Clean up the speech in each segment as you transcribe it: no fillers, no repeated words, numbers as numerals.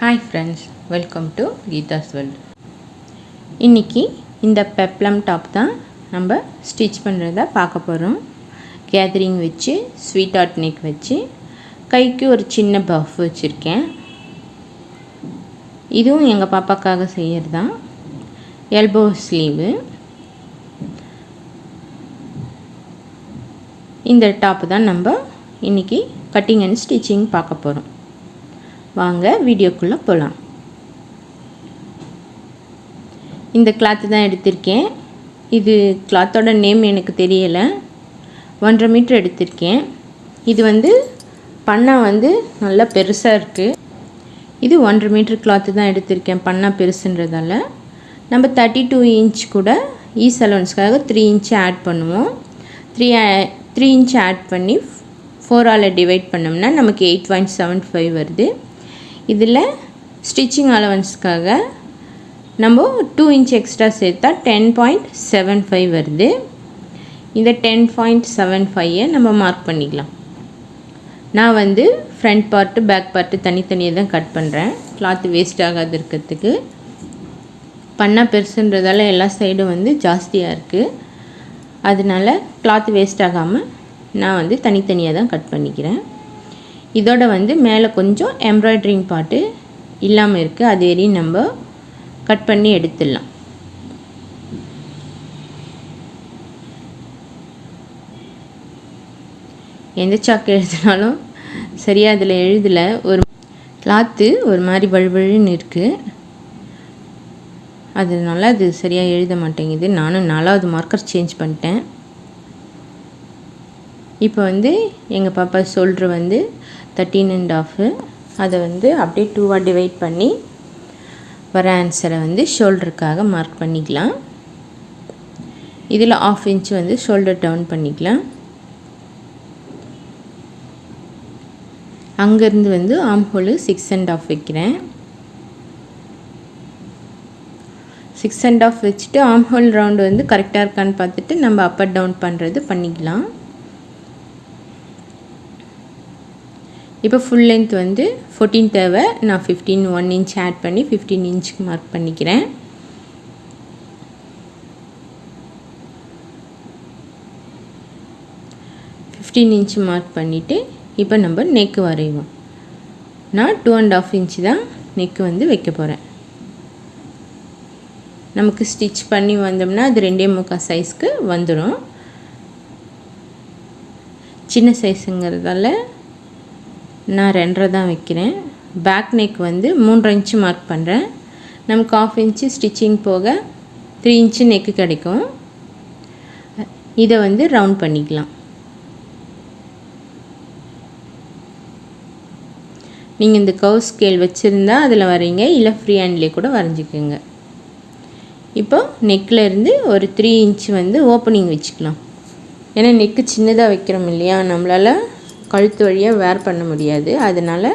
Hi friends, welcome to Geetha's World. இன்னைக்கு இந்த peplum top தான் நம்ம ஸ்டிச் பண்ணுறத பார்க்க போகிறோம். கேதரிங் வச்சு ஸ்வீட் ஆர்ட் நெக் வச்சு கைக்கு ஒரு சின்ன பஃப் வச்சுருக்கேன். இதுவும் எங்கள் பாப்பாக்காக செய்கிறது தான். Elbow sleeve. இந்த டாப்பு தான் நம்ம இன்றைக்கி கட்டிங் அண்ட் ஸ்டிச்சிங் பார்க்க போகிறோம். வாங்க வீடியோக்குள்ளே போகலாம். இந்த கிளாத்து தான் எடுத்திருக்கேன். இது கிளாத்தோட நேம் எனக்கு தெரியலை. 1.5 மீட்டர் எடுத்திருக்கேன். இது பண்ணா நல்லா பெருசாக இருக்குது. இது 1.5 மீட்டர் கிளாத்து தான் எடுத்திருக்கேன். பண்ணா பெருசுன்றதால நம்ம 32 இன்ச் கூட ஈஸ் அலவன்ஸ்க்காக 3 இன்ச்சு ஆட் பண்ணுவோம். 3 இன்ச் ஆட் பண்ணி 4ஆல் டிவைட் பண்ணோம்னா நமக்கு 8.75 வருது. இதில் ஸ்டிச்சிங் அலவன்ஸ்க்காக நம்ம 2 இன்ச் எக்ஸ்ட்ரா சேர்த்தா 10.75 வருது. இந்த 10.75 நம்ம மார்க் பண்ணிக்கலாம். நான் ஃப்ரண்ட் பார்ட்டு பேக் பார்ட்டு தனித்தனியாக தான் கட் பண்ணுறேன். கிளாத்து வேஸ்ட் ஆகாது இருக்கிறதுக்கு. பண்ணா பெருசுன்றதால எல்லா சைடும் ஜாஸ்தியாக இருக்குது. அதனால கிளாத்து வேஸ்ட் ஆகாமல் நான் தனித்தனியாக தான் கட் பண்ணிக்கிறேன். இதோட மேலே கொஞ்சம் எம்ப்ராய்டரிங் பார்ட்டு இல்லாமல் இருக்குது. அது வரையும் நம்ம கட் பண்ணி எடுத்துடலாம். எந்த சாக்கு எழுதினாலும் சரியாக அதில் எழுதலை. ஒரு கிளாத்து ஒரு மாதிரி வழுவழுன்னு இருக்குது. அதனால அது சரியாக எழுத மாட்டேங்குது. நானும் 4வது மார்க்கர் சேஞ்ச் பண்ணிட்டேன். இப்போ எங்கள் பாப்பா ஷோல்ட்ரு 13.5. அதை அப்படியே 2ஆக டிவைட் பண்ணி வர ஆன்சரை ஷோல்டருக்காக மார்க் பண்ணிக்கலாம். இதில் 1/2 இன்ச் ஷோல்டர் டவுன் பண்ணிக்கலாம். அங்கேருந்து ஆர்ம் ஹோலு 6.5 வைக்கிறேன். 6.5 வச்சுட்டு ஆர்ம் ஹோல் ரவுண்டு கரெக்டாக இருக்கான்னு பார்த்துட்டு நம்ம அப் அண்ட் டவுன் பண்ணுறது பண்ணிக்கலாம். இப்போ ஃபுல் லென்த் 14 தேவை. நான் 1 இன்ச் ஆட் பண்ணி 15 இன்ச்சுக்கு மார்க் பண்ணிக்கிறேன். இன்ச்சு மார்க் பண்ணிவிட்டு இப்போ நம்ம நெக்கு வரைவோம். நான் 2.5 இன்ச்சு தான் நெக்கு வைக்க போகிறேன். நமக்கு ஸ்டிச் பண்ணி வந்தோம்னா அது 2.25 சைஸ்க்கு வந்துடும். சின்ன சைஸுங்கிறதால நான் 2.5 தான் வைக்கிறேன். பேக் நெக் 3.5 இன்ச்சு மார்க் பண்ணுறேன். நமக்கு 1/2 இன்ச்சு ஸ்டிச்சிங் போக 3 இன்ச்சு நெக்கு கிடைக்கும். இதை ரவுண்ட் பண்ணிக்கலாம். நீங்கள் இந்த கர்வ் ஸ்கேல் வச்சுருந்தா அதில் வரைங்க, இல்லை ஃப்ரீ ஹேண்ட்லேயே கூட வரைஞ்சிக்கோங்க. இப்போ நெக்கில் இருந்து ஒரு 3 இன்ச்சு ஓப்பனிங் வச்சுக்கலாம். ஏன்னா நெக்கு சின்னதாக வைக்கிறோம் இல்லையா, நம்மளால் கழுத்து வழியாக வேர் பண்ண முடியாது. அதனால்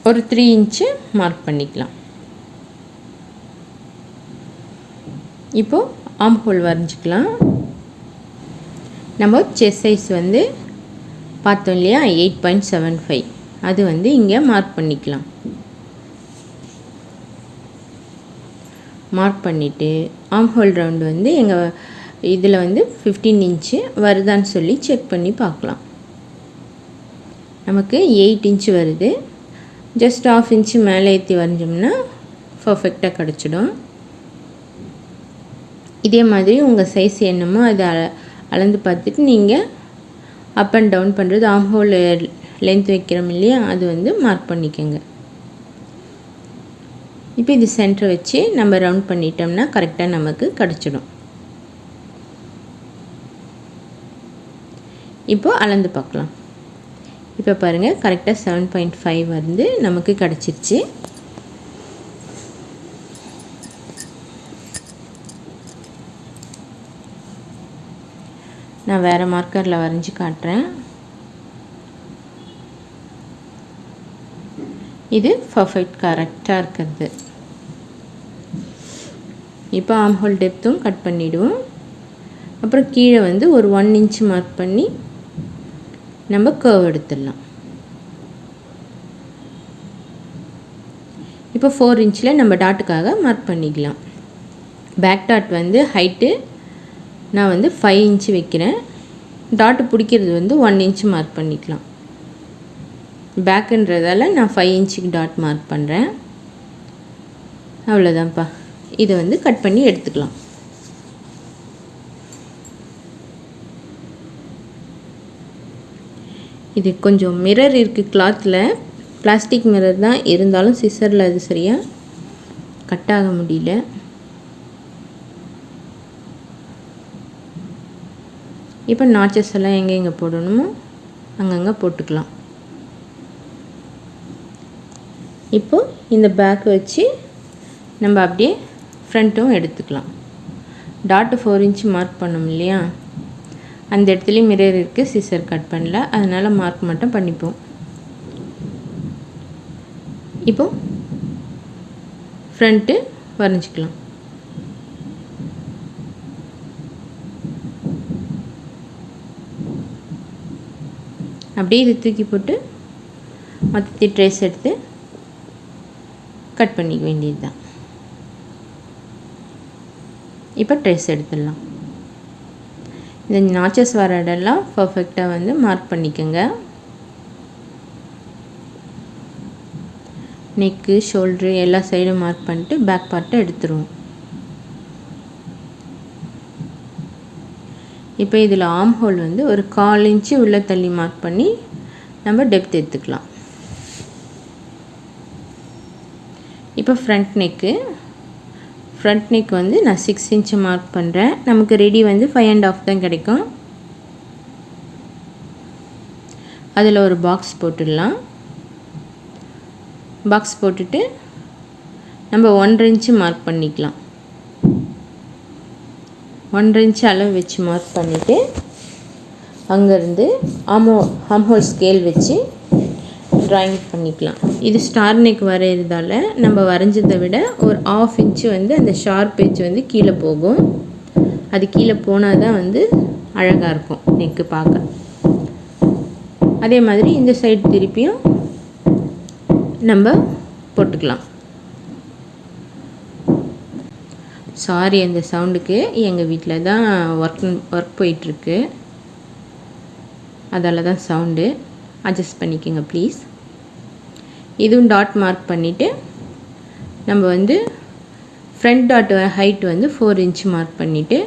ஒரு 3 இன்ச்சு மார்க் பண்ணிக்கலாம். இப்போது ஆர்ம் ஹோல் வரைஞ்சிக்கலாம். நம்ம செஸ்ட் சைஸ் பார்த்தோம் இல்லையா, 8.75. அது இங்கே மார்க் பண்ணிக்கலாம். மார்க் பண்ணிவிட்டு ஆர்ம் ஹோல் ரவுண்டு எங்கள் இதில் 15 இன்ச்சு வருதான்னு சொல்லி செக் பண்ணி பார்க்கலாம். நமக்கு 8 இன்ச்சு வருது. ஜஸ்ட் 1/2 இன்ச்சு மேலே ஏற்றி வரைஞ்சோம்னா பர்ஃபெக்டாக கிடச்சிடும். இதே மாதிரி உங்கள் சைஸ் என்னமோ அதை அளந்து பார்த்துட்டு நீங்கள் அப் அண்ட் டவுன் பண்ணுறது ஆர்ம் ஹோல் லென்த் வைக்கிறோம் இல்லையா, அது மார்க் பண்ணிக்கோங்க. இப்போ இது சென்டர் வச்சு நம்ம ரவுண்ட் பண்ணிட்டோம்னா கரெக்டாக நமக்கு கிடச்சிடும். இப்போது அளந்து பார்க்கலாம். இப்போ பாருங்கள், கரெக்டாக 7.5 நமக்கு கிடச்சிருச்சு. நான் வேறு மார்க்கரில் வரைஞ்சி காட்டுறேன். இது பர்ஃபெக்ட் கரெக்டாக இருக்கிறது. இப்போ ஆர்ம் ஹோல் டெப்த்தும் கட் பண்ணிவிடுவோம். அப்புறம் கீழே ஒரு 1 இன்ச்சு மார்க் பண்ணி நம்ம கர்வ் எடுத்துடலாம். இப்போ 4 இன்ச்சில் நம்ம டாட்டுக்காக மார்க் பண்ணிக்கலாம். பேக் டாட் வந்து ஹைட்டு நான் வந்து 5 இன்ச்சு வைக்கிறேன். டாட்டு பிடிக்கிறது வந்து 1 இன்ச்சு மார்க் பண்ணிக்கலாம். பேக்குன்றதால நான் 5 இன்ச்சுக்கு டாட் மார்க் பண்ணுறேன். அவ்வளோதான்ப்பா. இதை வந்து கட் பண்ணி எடுத்துக்கலாம். இது கொஞ்சம் மிரர் இருக்குது கிளாத்தில், பிளாஸ்டிக் மிரர் தான், இருந்தாலும் சிசரில் அது சரியாக கட் ஆக முடியல. இப்போ நாச்சஸ் எல்லாம் எங்கே போடணுமோ அங்கங்கே போட்டுக்கலாம். இப்போது இந்த பேக் வச்சு நம்ம அப்படியே ஃப்ரண்ட்டும் எடுத்துக்கலாம். டாட்டு 4 இன்ச்சு மார்க் பண்ணோம் இல்லையா, அந்த இடத்துலையும் மிரர் இருக்குது, சிசர் கட் பண்ணல, அதனால் மார்க் மட்டும் பண்ணிப்போம். இப்போது ஃப்ரண்ட்டு வரைஞ்சிக்கலாம். அப்படியே இது தூக்கி போட்டு மற்ற ட்ரேஸ் எடுத்து கட் பண்ணிக்க வேண்டியது தான். இப்போ ட்ரேஸ் எடுத்துடலாம். இந்த நாச்சஸ் வர இடம்லாம் பர்ஃபெக்டாக வந்து மார்க் பண்ணிக்கோங்க. நெக்கு, ஷோல்ட்ரு எல்லா சைடும் மார்க் பண்ணிட்டு பேக் பார்ட்டை எடுத்துருவோம். இப்போ இதில் ஆர்ம் ஹோல் வந்து ஒரு 1/4 இன்ச்சு உள்ளே தள்ளி மார்க் பண்ணி நம்ம டெப்த் எடுத்துக்கலாம். இப்போ ஃப்ரண்ட் நெக் வந்து நான் 6 இன்ச்சு மார்க் பண்ணுறேன். நமக்கு ரெடி வந்து 5.5 தான் கிடைக்கும். அதில் ஒரு பாக்ஸ் போட்டுடலாம். பாக்ஸ் போட்டுட்டு நம்ம 1.5 இன்ச்சு மார்க் பண்ணிக்கலாம். 1.5 இன்ச்சு அளவு வச்சு மார்க் பண்ணிவிட்டு அங்கேருந்து ஆர்ம் ஹோல் ஸ்கேல் வச்சு ட்ராயிங் பண்ணிக்கலாம். இது ஸ்டார் நெக் வரைகிறதால நம்ம வரைஞ்சதை விட ஒரு 1/2 இன்ச்சு வந்து அந்த ஷார்ப் எட்ஜ் வந்து கீழே போகும். அது கீழே போனால் தான் வந்து அழகாக இருக்கும் நெக்கு பார்க்க. அதே மாதிரி இந்த சைடு திருப்பியும் நம்ம போட்டுக்கலாம். சாரி அந்த சவுண்டுக்கு, எங்கள் வீட்டில் தான் ஒர்க் போயிட்டுருக்கு, அதால் தான் சவுண்டு, அட்ஜஸ்ட் பண்ணிக்கோங்க ப்ளீஸ். இதுவும் டாட் மார்க் பண்ணிவிட்டு நம்ம வந்து ஃப்ரண்ட் டாட் ஹைட் வந்து 4 இன்ச்சு மார்க் பண்ணிவிட்டு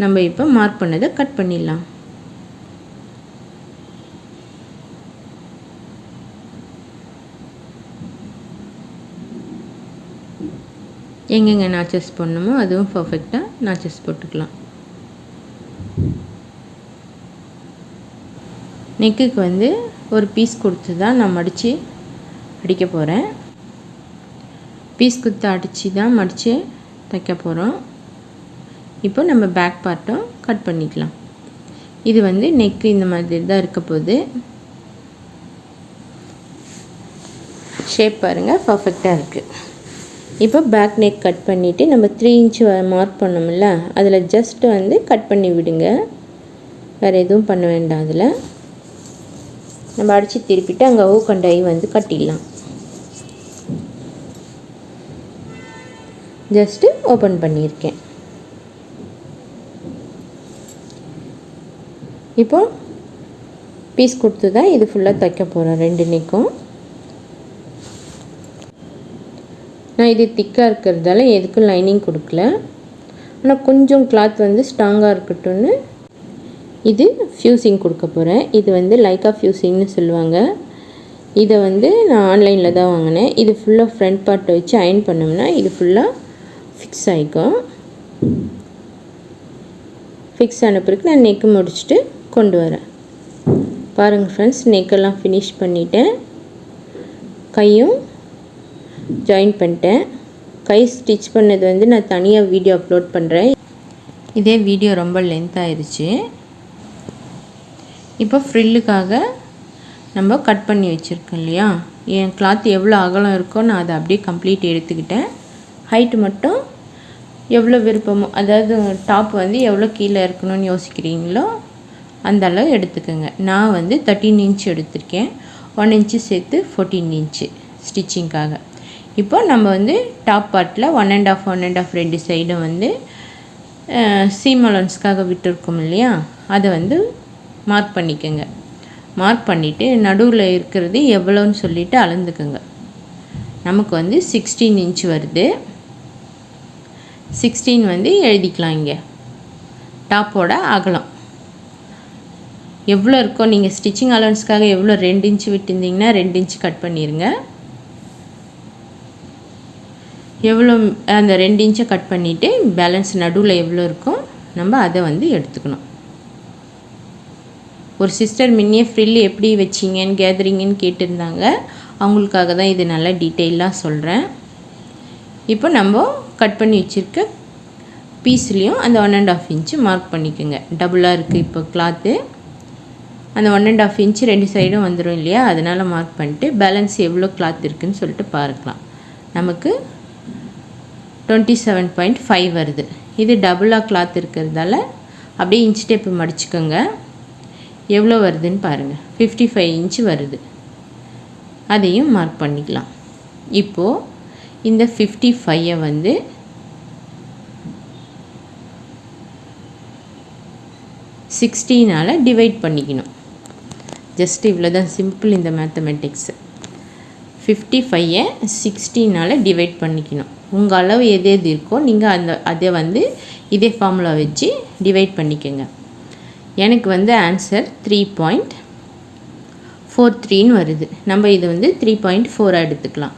நம்ம இப்போ மார்க் பண்ணதை கட் பண்ணிடலாம். எங்கெங்கே நாச்சஸ் போடணுமோ அதுவும் பர்ஃபெக்டாக நாச்சஸ் போட்டுக்கலாம். நெக்குக்கு வந்து ஒரு பீஸ் கொடுத்து தான் நான் மடித்து அடிக்க போகிறேன். பீஸ் கொடுத்து அடித்து தான் மடித்து தைக்க போகிறோம். இப்போ நம்ம பேக் பார்ட்டும் கட் பண்ணிக்கலாம். இது வந்து நெக்கு இந்த மாதிரி தான் இருக்க போகுது. ஷேப் பாருங்கள், பர்ஃபெக்டாக இருக்குது. இப்போ பேக் நெக் கட் பண்ணிவிட்டு நம்ம 3 இன்ச்சு மார்க் பண்ணோம்ல, அதில் ஜஸ்ட்டு வந்து கட் பண்ணி விடுங்க, வேறு எதுவும் பண்ண வேண்டாம். அதில் நம்ம அடித்து திருப்பிட்டு அங்கே ஊக்கண்டை வந்து கட்டிடலாம். ஜஸ்ட்டு ஓப்பன் பண்ணியிருக்கேன். இப்போது பீஸ் கொடுத்து தான் இது ஃபுல்லாக தைக்க போகிறோம். 2 நெக்கும் நான் இது திக்காக இருக்கிறதால எதுக்கும் லைனிங் கொடுக்கல. ஆனால் கொஞ்சம் கிளாத் வந்து ஸ்ட்ராங்காக இருக்கட்டும்னு இது ஃப்யூசிங் கொடுக்க போகிறேன். இது வந்து லைக்கா ஃப்யூசிங்னு சொல்லுவாங்க. இதை வந்து நான் ஆன்லைனில் தான் வாங்கினேன். இது ஃபுல்லாக ஃப்ரண்ட் பார்ட்டை வச்சு அயன் பண்ணோம்னா இது ஃபுல்லாக ஃபிக்ஸ் ஆகிக்கும். ஃபிக்ஸ் ஆன பிறகு நான் நெக்கு முடிச்சுட்டு கொண்டு வரேன். பாருங்கள் ஃப்ரெண்ட்ஸ், நெக்கெல்லாம் ஃபினிஷ் பண்ணிட்டேன். கையும் ஜாயின் பண்ணிட்டேன். கை ஸ்டிச் பண்ணது வந்து நான் தனியாக வீடியோ அப்லோட் பண்ணுறேன். இதே வீடியோ ரொம்ப லென்த் ஆயிடுச்சு. இப்போ ஃப்ரில்லுக்காக நம்ம கட் பண்ணி வச்சுருக்கோம் இல்லையா, என் கிளாத் எவ்வளோ அகலம் இருக்கோ நான் அதை அப்படியே கம்ப்ளீட் எடுத்துக்கிட்டேன். ஹைட்டு மட்டும் எவ்வளோ விருப்பமோ, அதாவது டாப் வந்து எவ்வளோ கீழே இருக்கணும்னு யோசிக்கிறீங்களோ அந்த அளவு எடுத்துக்கோங்க. நான் வந்து 13 இன்ச் எடுத்திருக்கேன். 1 இன்ச்சு சேர்த்து 14 இன்ச்சு ஸ்டிச்சிங்காக. இப்போ நம்ம வந்து டாப் பார்ட்டில் 1.5 ரெண்டு சைடும் வந்து சீம் அலவன்ஸ்க்காக விட்டுருக்கோம் இல்லையா, அதை வந்து மார்க் பண்ணிக்கோங்க. மார்க் பண்ணிவிட்டு நடுவில் இருக்கிறது எவ்வளோன்னு சொல்லிவிட்டு அளந்துக்குங்க. நமக்கு வந்து 16 இன்ச் வருது. 16 வந்து எழுதிக்கலாம். இங்கே டாப்போட அகலம் எவ்வளோ இருக்கோ, நீங்கள் ஸ்டிச்சிங் அலவன்ஸ்க்காக எவ்வளோ 2 இன்ச்சு விட்டுருந்தீங்கன்னா 2 இன்ச்சு கட் பண்ணிடுங்க. எவ்வளோ அந்த 2 இன்ச்சை கட் பண்ணிவிட்டு பேலன்ஸ் நடுவில் எவ்வளோ இருக்கோ நம்ம அதை வந்து எடுத்துக்கணும். ஒரு சிஸ்டர் முன்னே ஃப்ரில் எப்படி வச்சிங்கன்னு கேதரிங்கன்னு கேட்டிருந்தாங்க. அவங்களுக்காக தான் இது நல்லா டீட்டெயிலாக சொல்கிறேன். இப்போ நம்ம கட் பண்ணி வச்சுருக்க பீஸ்லேயும் அந்த 1.5 இன்ச்சு மார்க் பண்ணிக்கோங்க. டபுளாக இருக்குது இப்போ கிளாத்து. அந்த 1.5 இன்ச்சு 2 சைடும் வந்துடும் இல்லையா, அதனால் மார்க் பண்ணிட்டு பேலன்ஸ் எவ்வளோ கிளாத் இருக்குதுன்னு சொல்லிட்டு பார்க்கலாம். நமக்கு 27.5 வருது. இது டபுளாக கிளாத் இருக்கிறதால அப்படியே இன்ச் டேப்பு மடிச்சுக்கோங்க. எவ்வளோ வருதுன்னு பாருங்கள். 55 இன்ச்சு வருது. அதையும் மார்க் பண்ணிக்கலாம். இப்போது இந்த 55ஐ வந்து 16ஆல் டிவைட் பண்ணிக்கணும். ஜஸ்ட் இவ்வளோ தான், சிம்பிள் இந்த மேத்தமெட்டிக்ஸு. 55ஐ 16ஆல் டிவைட் பண்ணிக்கணும். உங்கள் அளவு எது எது இருக்கோ நீங்கள் அதை வந்து இதே ஃபார்முலா வச்சு டிவைட் பண்ணிக்கோங்க. எனக்கு வந்து ஆன்சர் 3.43ன்னு வருது. நம்ம இது வந்து 3.4 எடுத்துக்கலாம்.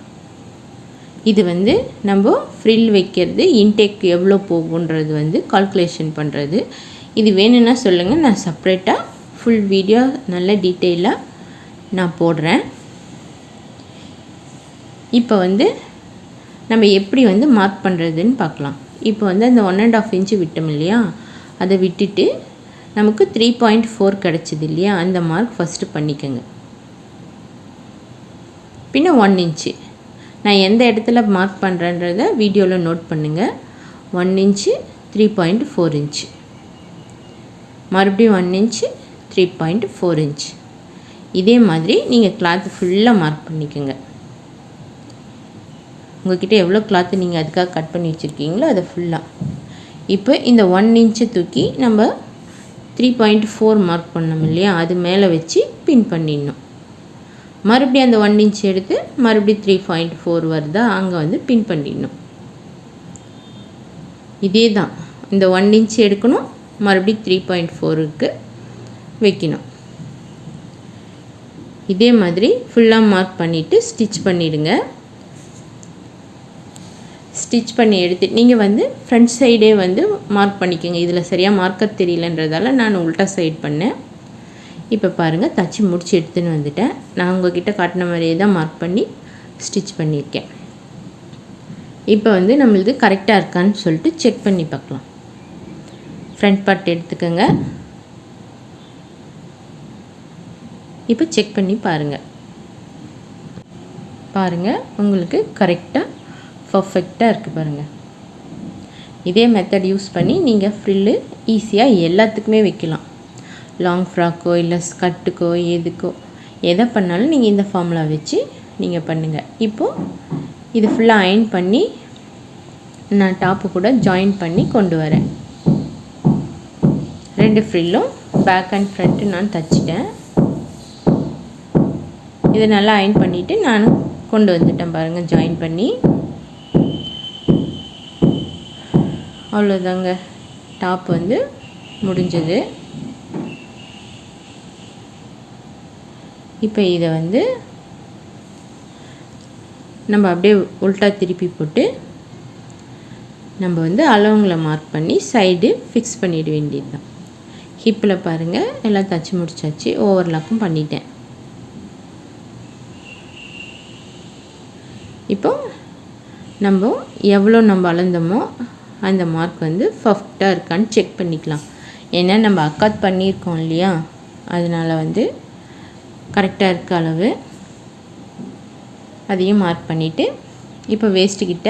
இது வந்து நம்ம ஃப்ரில் வைக்கிறது இன்டேக் எவ்வளோ போகுன்றது வந்து கால்குலேஷன் பண்ணுறது. இது வேணும்னா சொல்லுங்கள், நான் செப்ரேட்டாக ஃபுல் வீடியோ நல்ல டீட்டெயிலாக நான் போடுறேன். இப்போ வந்து நம்ம எப்படி வந்து மார்க் பண்ணுறதுன்னு பார்க்கலாம். இப்போ வந்து அந்த 1.5 இன்ச்சு விட்டோம் இல்லையா, அதை விட்டுட்டு நமக்கு 3.4 கிடச்சிது இல்லையா, அந்த மார்க் ஃபஸ்ட்டு பண்ணிக்கோங்க. பின்ன 1 இன்ச்சு நான் எந்த இடத்துல மார்க் பண்ணுறேன்றதை வீடியோவில் நோட் பண்ணுங்கள். 1 இன்ச்சு 3.4 இன்ச்சு, மறுபடியும் 1 இன்ச்சு 3.4 இன்ச். இதே மாதிரி நீங்கள் கிளாத்து ஃபுல்லாக மார்க் பண்ணிக்கோங்க. உங்கள்கிட்ட எவ்வளோ கிளாத்து நீங்கள் அதுக்காக கட் பண்ணி வச்சுருக்கீங்களோ அதை ஃபுல்லாக. இப்போ இந்த 1 இன்ச்சை தூக்கி நம்ம 3.4 மார்க் பண்ணோம் இல்லையா, அது மேலே வச்சு பின் பண்ணிடணும். மறுபடியும் அந்த 1 இன்ச் எடுத்து மறுபடியும் 3.4 வருதா, அங்கே வந்து பின் பண்ணிடணும். இதே தான், இந்த 1 இன்ச் எடுக்கணும், மறுபடியும் 3.4க்கு வைக்கணும். இதே மாதிரி ஃபுல்லாக மார்க் பண்ணிவிட்டு ஸ்டிச் பண்ணிவிடுங்க. ஸ்டிச் பண்ணி எடுத்துட்டு நீங்கள் வந்து ஃப்ரண்ட் சைடே வந்து மார்க் பண்ணிக்கோங்க. இதில் சரியாக மார்க்கர் தெரியலன்றதால நான் உல்ட்டா சைட் பண்ணேன். இப்போ பாருங்கள், தச்சு முடிச்சு எடுத்துன்னு வந்துட்டேன். நான் உங்கள்கிட்ட காட்டின மாதிரியே தான் மார்க் பண்ணி ஸ்டிச் பண்ணியிருக்கேன். இப்போ வந்து நம்மளுது கரெக்டாக இருக்கான்னு சொல்லிட்டு செக் பண்ணி பார்க்கலாம். ஃப்ரண்ட் பார்ட் எடுத்துக்கோங்க. இப்போ செக் பண்ணி பாருங்கள். உங்களுக்கு கரெக்டாக பர்ஃபெக்டாக இருக்குது பாருங்கள். இதே மெத்தட் யூஸ் பண்ணி நீங்கள் ஃப்ரில்லு ஈஸியாக எல்லாத்துக்குமே வைக்கலாம். லாங் ஃப்ராக்கோ இல்லை ஸ்கர்ட்டுக்கோ எதுக்கோ எதை பண்ணாலும் நீங்கள் இந்த ஃபார்முலா வச்சு நீங்கள் பண்ணுங்கள். இப்போது இது ஃபுல்லாக அயர்ன் பண்ணி நான் டாப்பு கூட ஜாயின் பண்ணி கொண்டு வரேன். 2 ஃப்ரில்லும் பேக் அண்ட் ஃப்ரண்ட்டு நான் தச்சிட்டேன். இதை நல்லா அயர்ன் பண்ணிவிட்டு நான் கொண்டு வந்துட்டேன் பாருங்கள், ஜாயின் பண்ணி. அவ்வளோதாங்க, டாப் வந்து முடிஞ்சது. இப்போ இதை வந்து நம்ம அப்படியே உல்ட்டா திருப்பி போட்டு நம்ம வந்து அளவுங்களை மார்க் பண்ணி சைடு ஃபிக்ஸ் பண்ணிட வேண்டியது தான். ஹிப்பில் பாருங்கள் எல்லாம் தச்சு முடிச்சாச்சு. ஓவர்லாக்கும் பண்ணிட்டேன். இப்போ நம்ம எவ்வளோ நம்ம அளந்தோமோ அந்த மார்க் வந்து பர்ஃபெக்டாக இருக்கான்னு செக் பண்ணிக்கலாம். ஏன்னா நம்ம அக்காத் பண்ணியிருக்கோம் இல்லையா, அதனால் வந்து கரெக்டாக இருக்க அளவு அதையும் மார்க் பண்ணிவிட்டு இப்போ வேஸ்ட்டுக்கிட்ட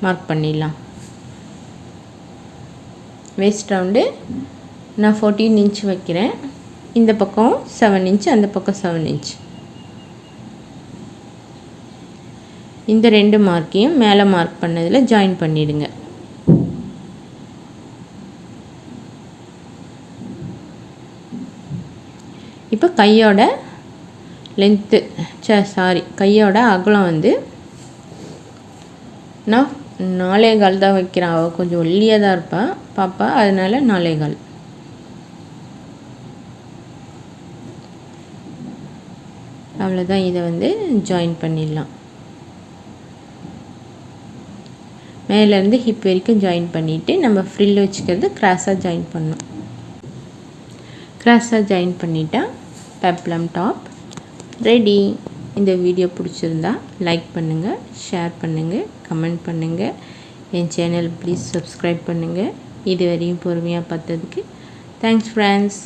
மார்க் பண்ணிடலாம். வேஸ்ட் ரவுண்டு நான் 14 இன்ச் வைக்கிறேன். இந்த பக்கம் 7 இன்ச், அந்த பக்கம் 7 இன்ச். இந்த 2 மார்க்கையும் மேலே மார்க் பண்ணதில் ஜாயின் பண்ணிடுங்க. இப்போ கையோட லென்த்து கையோட அகலம் வந்து நான் 4.25 தான் வைக்கிறேன். அவள் கொஞ்சம் ஒல்லியாக தான் இருப்பாள் பாப்பா, அதனால் 4.25. அவ்வளோதான். இதை வந்து ஜாயின் பண்ணிடலாம். மேலேருந்து ஹிப் வரைக்கும் ஜாயின் பண்ணிவிட்டு நம்ம ஃப்ரில் வச்சுக்கிறது கிராஸாக ஜாயின் பண்ணணும். கிராஸாக ஜாயின் பண்ணிட்டா பெப்ளம் டாப் ரெடி. இந்த வீடியோ பிடிச்சிருந்தா லைக் பண்ணுங்கள், ஷேர் பண்ணுங்கள், கமெண்ட் பண்ணுங்கள். என் சேனல் ப்ளீஸ் சப்ஸ்கிரைப் பண்ணுங்கள். இது வரையும் பொறுமையாக பார்த்ததுக்கு தேங்க்ஸ் ஃப்ரெண்ட்ஸ்.